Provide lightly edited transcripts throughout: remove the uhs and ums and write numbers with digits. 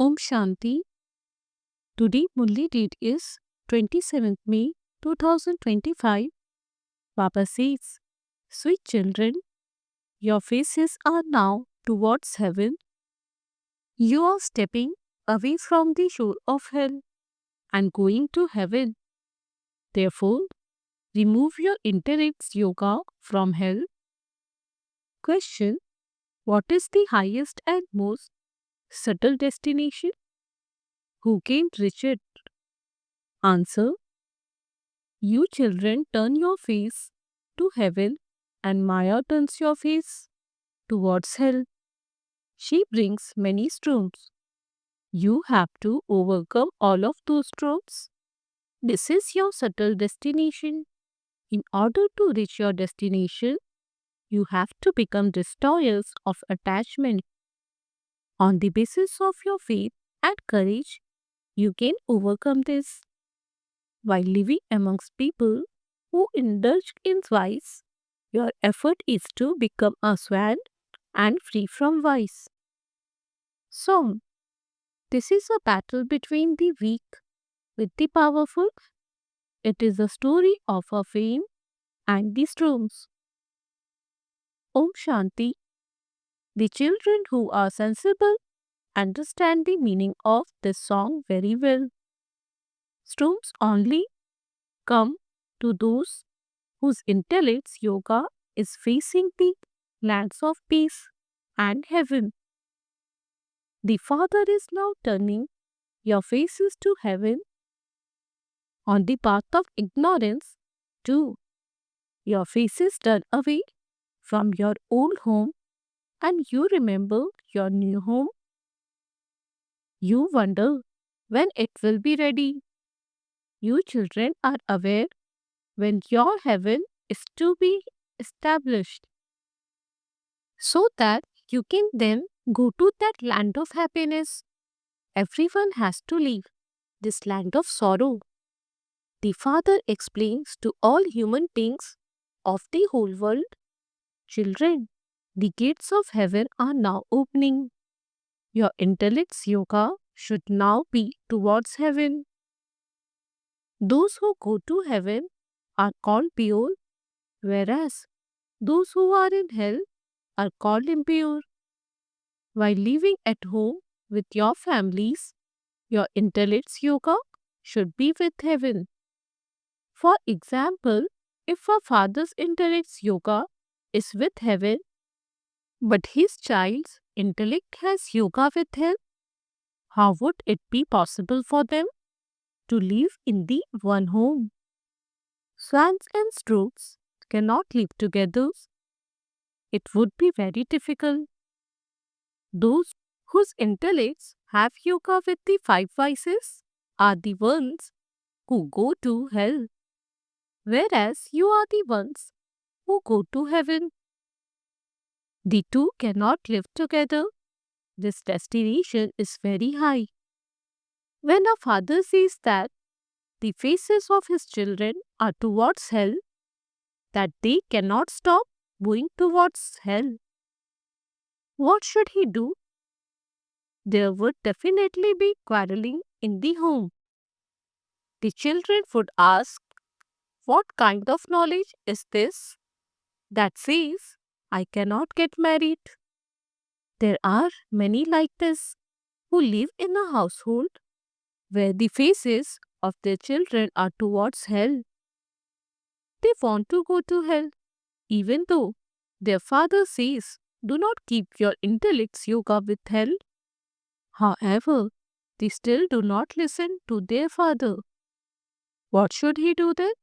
Om Shanti. Today Murli date is 27th May 2025. Baba says, Sweet children, your faces are now towards heaven. You are stepping away from the shore of hell and going to heaven. Therefore, remove your intellect's yoga from hell. Question: what is the highest and most subtle destination? Who can reach it? Answer: you children turn your face to heaven and Maya turns your face towards hell. She brings many storms. You have to overcome all of those storms. This is your subtle destination. In order to reach your destination, you have to become destroyers of attachment. On the basis of your faith and courage, you can overcome this. While living amongst people who indulge in vice, your effort is to become a swan and free from vice. Song. This is a battle between the weak with the powerful. It is a story of a fame and the storms. Om Shanti. The children who are sensible understand the meaning of this song very well. Storms only come to those whose intellect's yoga is facing the lands of peace and heaven. The Father is now turning your faces to heaven. On the path of ignorance, too, your faces turn away from your old home and you remember your new home. You wonder when it will be ready. You children are aware when your heaven is to be established, so that you can then go to that land of happiness. Everyone has to leave this land of sorrow. The Father explains to all human beings of the whole world, children, the gates of heaven are now opening. Your intellect's yoga should now be towards heaven. Those who go to heaven are called pure, whereas those who are in hell are called impure. While living at home with your families, your intellect's yoga should be with heaven. For example, if a father's intellect's yoga is with heaven, but his child's intellect has yoga with hell, how would it be possible for them to live in the one home? Swans and storks cannot live together. It would be very difficult. Those whose intellects have yoga with the five vices are the ones who go to hell, whereas you are the ones who go to heaven. The two cannot live together. This destination is very high. When a father sees that the faces of his children are towards hell, that they cannot stop going towards hell, what should he do? There would definitely be quarreling in the home. The children would ask, what kind of knowledge is this that says I cannot get married? There are many like this who live in a household where the faces of their children are towards hell. They want to go to hell, even though their father says, do not keep your intellect's yoga with hell. However, they still do not listen to their father. What should he do then?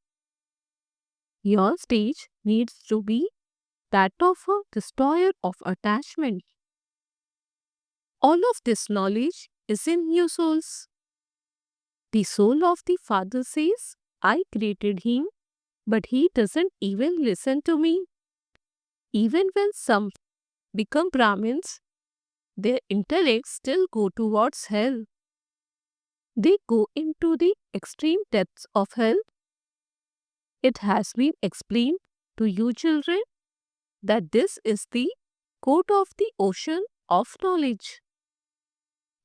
Your stage needs to be that of a destroyer of attachment. All of this knowledge is in your souls. The soul of the Father says, I created him, but he doesn't even listen to me. Even when some become Brahmins, their intellects still go towards hell. They go into the extreme depths of hell. It has been explained to you children that this is the coat of the ocean of knowledge.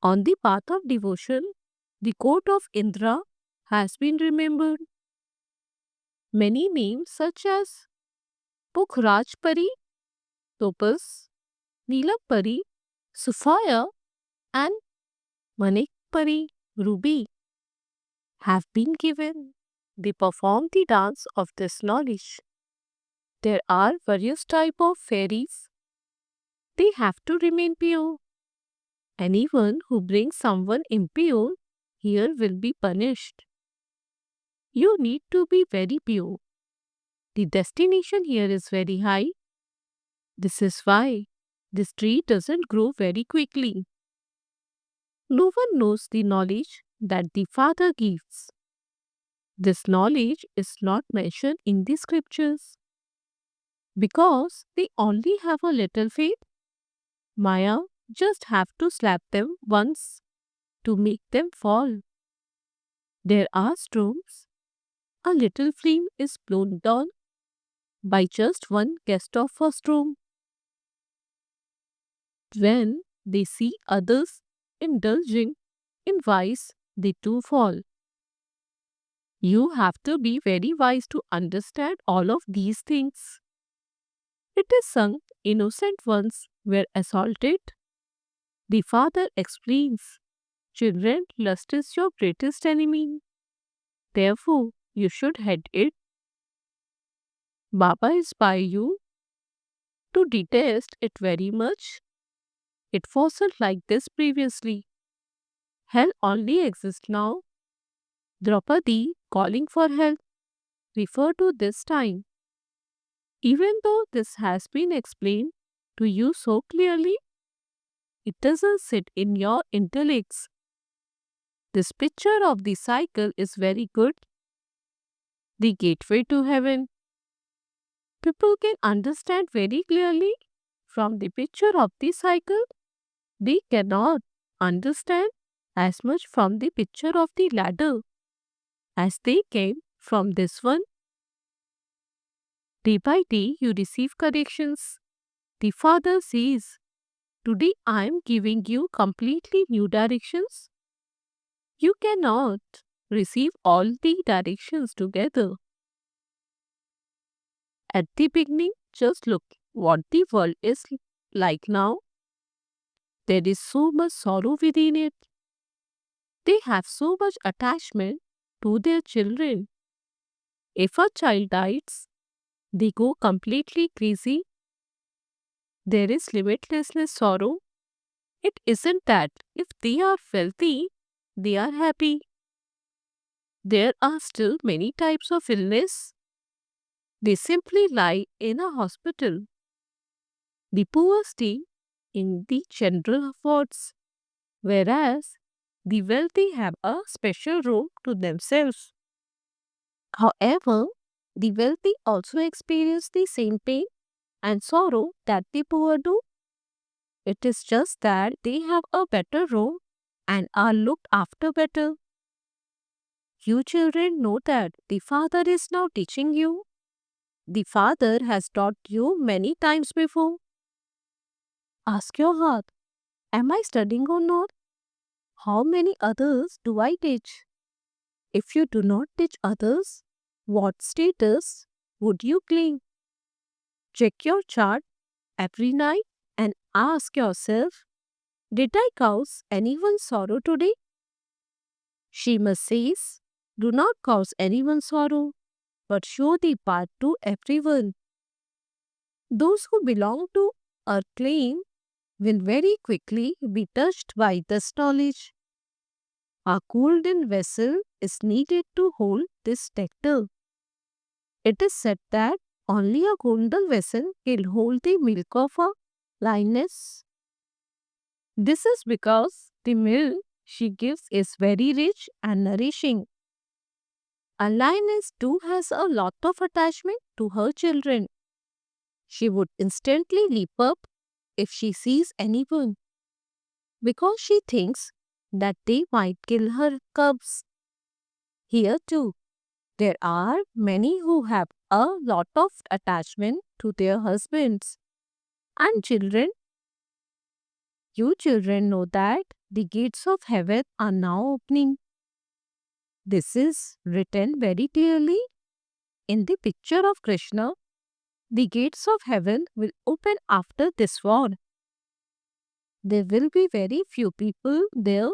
On the path of devotion, the court of Indra has been remembered. Many names such as Pukhrajpari, Topaz, Neelapari, Sophia, and Manikpari, Ruby, have been given. They perform the dance of this knowledge. There are various types of fairies. They have to remain pure. Anyone who brings someone impure here will be punished. You need to be very pure. The destination here is very high. This is why this tree doesn't grow very quickly. No one knows the knowledge that the Father gives. This knowledge is not mentioned in the scriptures because they only have a little faith. Maya just have to slap them once to make them fall. There are storms. A little flame is blown down by just one gust of a storm. When they see others indulging in vice, they too fall. You have to be very wise to understand all of these things. It is sung, innocent ones were assaulted. The father explains, children, lust is your greatest enemy. Therefore, you should head it. Baba is by you to detest it very much. It wasn't like this previously. Hell only exists now. Draupadi calling for help refer to this time. Even though this has been explained to you so clearly, it doesn't sit in your intellects. This picture of the cycle is very good. The gateway to heaven. People can understand very clearly from the picture of the cycle. They cannot understand as much from the picture of the ladder as they came from this one. Day by day you receive corrections. The Father says, today I am giving you completely new directions. You cannot receive all the directions together. At the beginning, just look what the world is like now. There is so much sorrow within it. They have so much attachment to their children. If a child dies, they go completely crazy. There is limitlessness sorrow. It isn't that if they are wealthy, they are happy. There are still many types of illness. They simply lie in a hospital. The poor stay in the general wards, whereas the wealthy have a special room to themselves. However, the wealthy also experience the same pain and sorrow that the poor do. It is just that they have a better room and are looked after better. You children know that the Father is now teaching you. The Father has taught you many times before. Ask your heart, am I studying or not? How many others do I teach? If you do not teach others, what status would you claim? Check your chart every night and ask yourself, did I cause anyone's sorrow today? Shema says, do not cause anyone's sorrow, but show the path to everyone. Those who belong to or claim will very quickly be touched by this knowledge. A golden vessel is needed to hold this nectar. It is said that only a golden vessel can hold the milk of a lioness. This is because the milk she gives is very rich and nourishing. A lioness too has a lot of attachment to her children. She would instantly leap up if she sees anyone because she thinks that they might kill her cubs. Here too, there are many who have a lot of attachment to their husbands and children. You children know that the gates of heaven are now opening. This is written very clearly in the picture of Krishna. The gates of heaven will open after this war. There will be very few people there.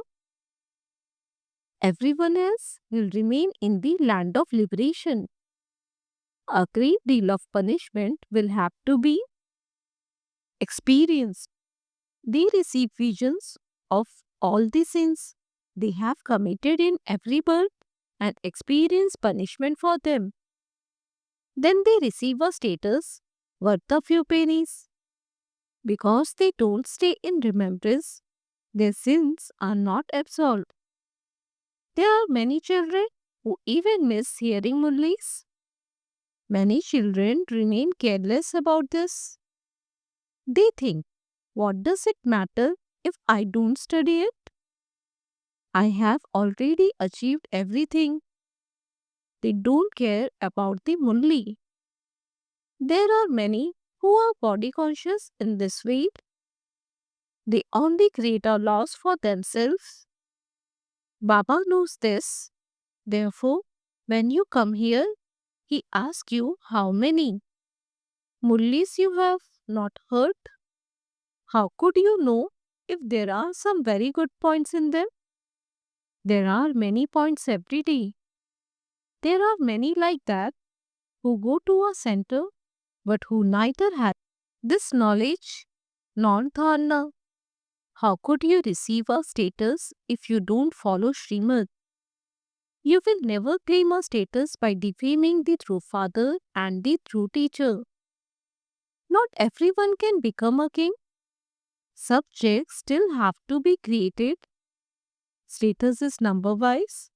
Everyone else will remain in the land of liberation. A great deal of punishment will have to be experienced. They receive visions of all the sins they have committed in every birth and experience punishment for them. Then they receive a status worth a few pennies. Because they don't stay in remembrance, their sins are not absolved. There are many children who even miss hearing mullis. Many children remain careless about this. They think, what does it matter if I don't study it? I have already achieved everything. They don't care about the mulli. There are many who are body conscious in this way. They only create a loss for themselves. Baba knows this. Therefore, when you come here, he asks you how many mullis you have not heard. How could you know if there are some very good points in them? There are many points every day. There are many like that who go to a center but who neither have this knowledge nor dharana. How could you receive a status if you don't follow Srimad? You will never claim a status by defaming the true father and the true teacher. Not everyone can become a king. Subjects still have to be created. Status is number wise.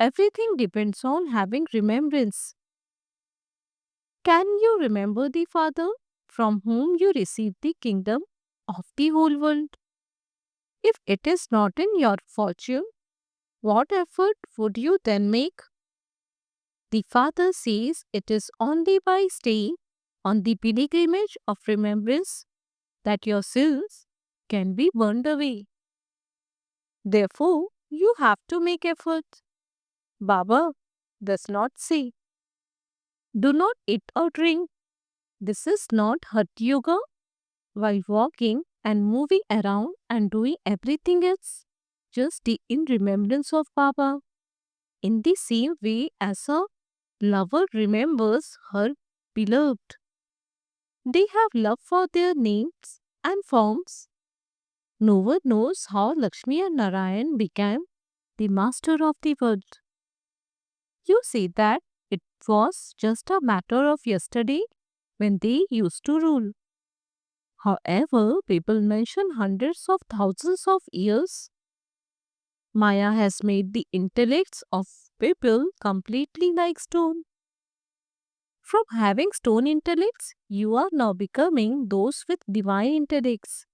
Everything depends on having remembrance. Can you remember the Father from whom you received the kingdom of the whole world? If it is not in your fortune, what effort would you then make? The Father says it is only by staying on the pilgrimage of remembrance that your sins can be burned away. Therefore, you have to make effort. Baba does not say, do not eat or drink. This is not Hatha Yoga. While walking and moving around and doing everything else, just stay in remembrance of Baba. In the same way as a lover remembers her beloved. They have love for their names and forms. No one knows how Lakshmi and Narayan became the master of the world. You say that it was just a matter of yesterday when they used to rule. However, people mention hundreds of thousands of years. Maya has made the intellects of people completely like stone. From having stone intellects, you are now becoming those with divine intellects.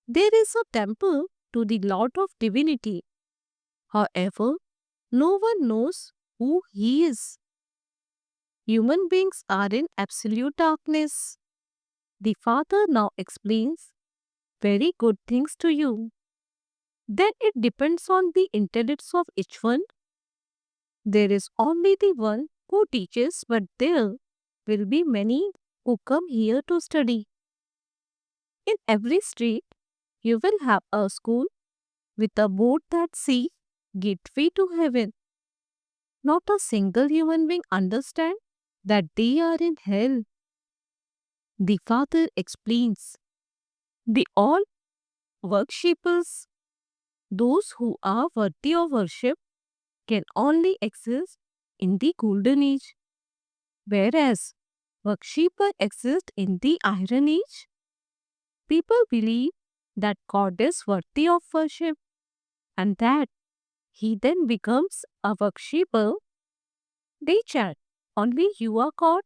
There is a temple to the Lord of Divinity. However, no one knows who He is. Human beings are in absolute darkness. The Father now explains very good things to you. Then it depends on the intellects of each one. There is only the one who teaches, but there will be many who come here to study. In every street, you will have a school with a board that says Gateway to Heaven. Not a single human being understands that they are in hell. The Father explains. The all worshippers, those who are worthy of worship, can only exist in the golden age, whereas worshipper exists in the iron age. People believe that God is worthy of worship and that he then becomes a worshipper. They chant, only you are God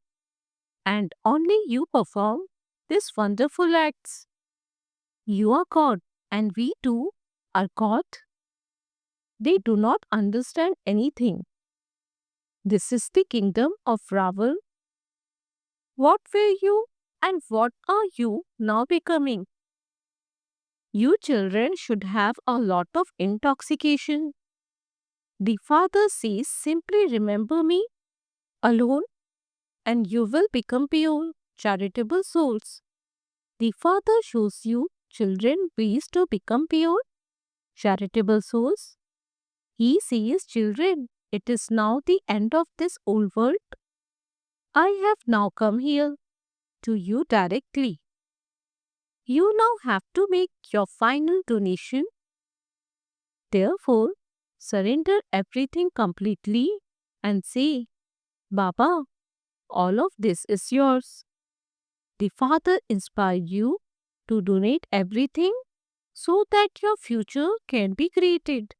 and only you perform these wonderful acts. You are God and we too are God. They do not understand anything. This is the kingdom of Ravan. What were you and what are you now becoming? You children should have a lot of intoxication. The father says, simply remember me alone and you will become pure, charitable souls. The father shows you children ways to become pure, charitable souls. He says, children, it is now the end of this old world. I have now come here to you directly. You now have to make your final donation. Therefore, surrender everything completely and say, Baba, all of this is yours. The Father inspired you to donate everything so that your future can be created.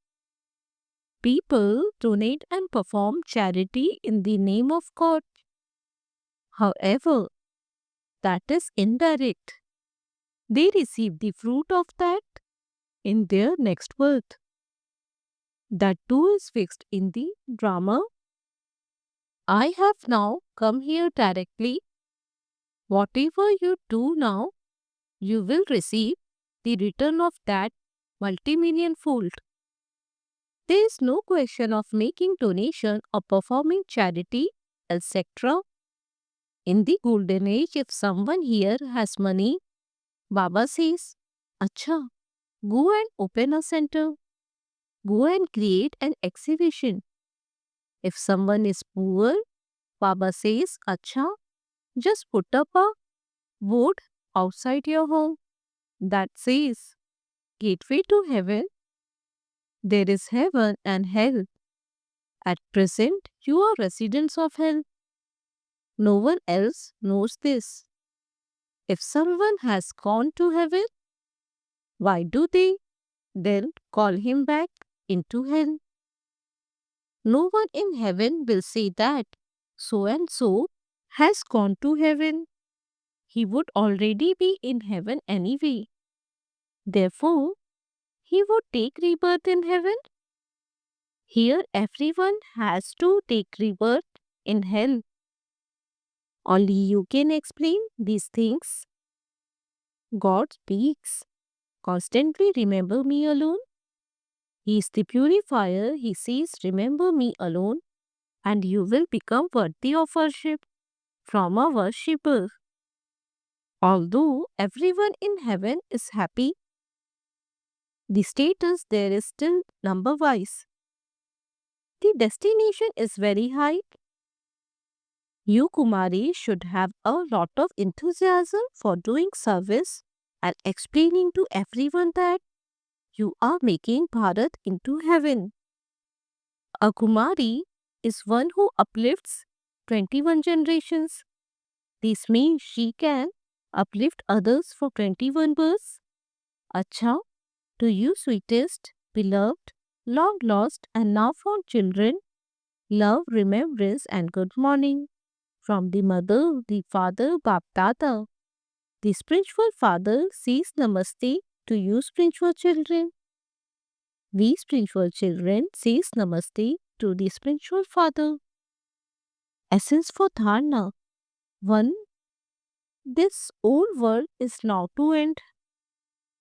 People donate and perform charity in the name of God. However, that is indirect. They receive the fruit of that in their next birth. That too is fixed in the drama. I have now come here directly. Whatever you do now, you will receive the return of that multimillion fold. There is no question of making donation or performing charity, etc. In the golden age, if someone here has money, Baba says, Acha, go and open a center. Go and create an exhibition. If someone is poor, Baba says, Acha, just put up a board outside your home that says, Gateway to heaven. There is heaven and hell. At present, you are residents of hell. No one else knows this. If someone has gone to heaven, why do they then call him back into hell? No one in heaven will say that so and so has gone to heaven. He would already be in heaven anyway. Therefore, he would take rebirth in heaven. Here, everyone has to take rebirth in hell. Only you can explain these things. God speaks. Constantly remember me alone. He is the purifier. He says, remember me alone, and you will become worthy of worship from a worshipper. Although everyone in heaven is happy, the status there is still number wise. The destination is very high. You, Kumari, should have a lot of enthusiasm for doing service and explaining to everyone that you are making Bharat into heaven. A Kumari is one who uplifts 21 generations. This means she can uplift others for 21 births. Acha, to you sweetest, beloved, long lost and now found children, love, remembrance and good morning. From the mother, the father, Bap Dada. The spiritual father says namaste to you spiritual children. We spiritual children says namaste to the spiritual father. Essence for dharna. 1. This old world is now to end.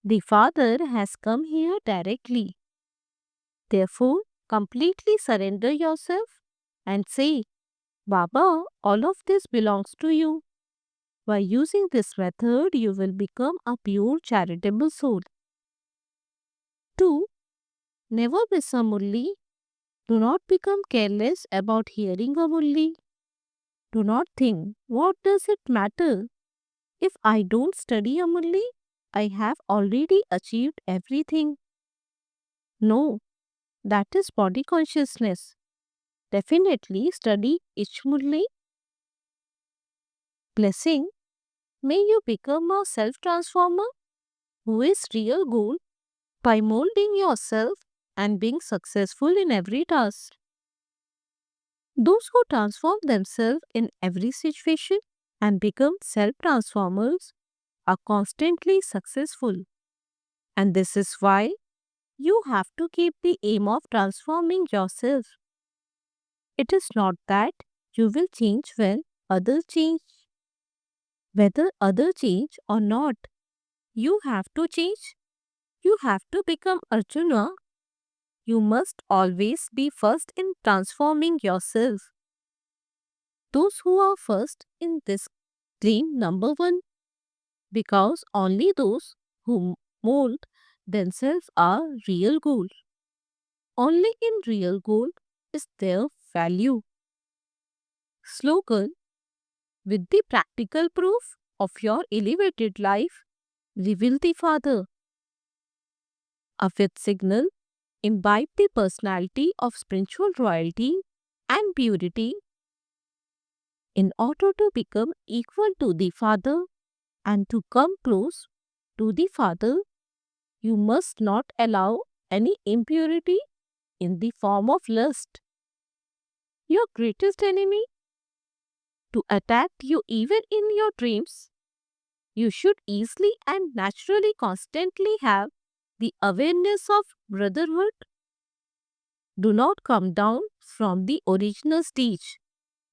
The father has come here directly. Therefore, completely surrender yourself and say, Baba, all of this belongs to you. By using this method, you will become a pure charitable soul. 2. Never miss a mulli. Do not become careless about hearing a mulli. Do not think, what does it matter? If I don't study a mulli, I have already achieved everything. No, that is body consciousness. Definitely study each mulli. Blessing, may you become a self-transformer who is real goal by molding yourself and being successful in every task. Those who transform themselves in every situation and become self-transformers are constantly successful. And this is why you have to keep the aim of transforming yourself. It is not that you will change when others change. Whether others change or not, you have to change You have to become Arjuna. You must always be first in transforming yourself. Those who are first in this claim number one, because only those who mold themselves are real gold. Only in real gold is there value. Slogan: with the practical proof of your elevated life, reveal the Father. A fifth signal: imbibe the personality of spiritual royalty and purity in order to become equal to the Father and to come close to the Father. You must not allow any impurity in the form of lust, your greatest enemy, to attack you even in your dreams. You should easily and naturally constantly have the awareness of brotherhood. Do not come down from the original stage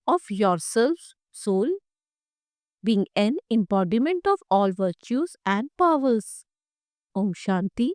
of yourself's soul, being an embodiment of all virtues and powers. Om Shanti.